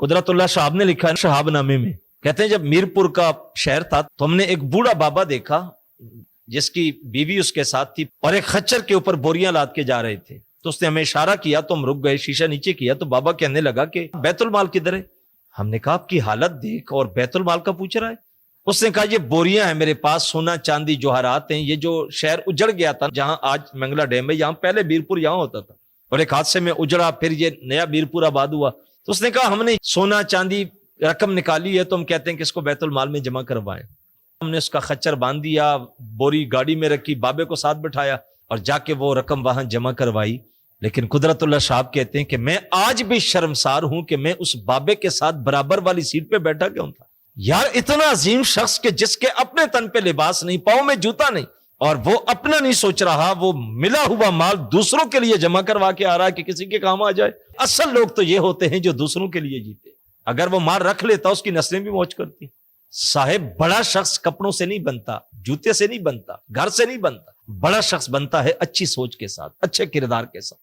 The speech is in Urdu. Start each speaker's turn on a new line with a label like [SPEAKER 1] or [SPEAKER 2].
[SPEAKER 1] قدرت اللہ صاحب نے لکھا ہے شہاب نامے میں، کہتے ہیں جب میرپور کا شہر تھا تو ہم نے ایک بوڑھا بابا دیکھا جس کی بیوی اس کے ساتھ تھی اور ایک خچر کے اوپر بوریاں لاد کے جا رہے تھے، تو اس نے ہمیں اشارہ کیا تو ہم رک گئے، شیشہ نیچے کیا تو بابا کہنے لگا کہ بیت المال کدھر ہے؟ ہم نے کہا آپ کی حالت دیکھ اور بیت المال کا پوچھ رہا ہے؟ اس نے کہا یہ بوریاں ہیں میرے پاس، سونا چاندی جوہرات ہیں، یہ جو شہر اجڑ گیا تھا جہاں آج منگلا ڈیم ہے، یہاں پہلے میرپور یہاں ہوتا تھا اور ایک حادثے میں اجڑا، پھر یہ نیا میرپور آباد ہوا۔ تو اس نے کہا ہم نے سونا چاندی رقم نکالی ہے تو ہم کہتے ہیں کہ اس کو بیت المال میں جمع کروائیں۔ ہم نے اس کا خچر باندھ دیا، بوری گاڑی میں رکھی، بابے کو ساتھ بٹھایا اور جا کے وہ رقم وہاں جمع کروائی۔ لیکن قدرت اللہ صاحب کہتے ہیں کہ میں آج بھی شرمسار ہوں کہ میں اس بابے کے ساتھ برابر والی سیٹ پہ بیٹھا کیوں تھا۔ یار اتنا عظیم شخص کہ جس کے اپنے تن پہ لباس نہیں، پاؤں میں جوتا نہیں، اور وہ اپنا نہیں سوچ رہا، وہ ملا ہوا مال دوسروں کے لیے جمع کروا کے آ رہا ہے کہ کسی کے کام آ جائے۔ اصل لوگ تو یہ ہوتے ہیں جو دوسروں کے لیے جیتے، اگر وہ مال رکھ لیتا اس کی نسلیں بھی موج کرتی۔ صاحب بڑا شخص کپڑوں سے نہیں بنتا، جوتے سے نہیں بنتا، گھر سے نہیں بنتا، بڑا شخص بنتا ہے اچھی سوچ کے ساتھ، اچھے کردار کے ساتھ۔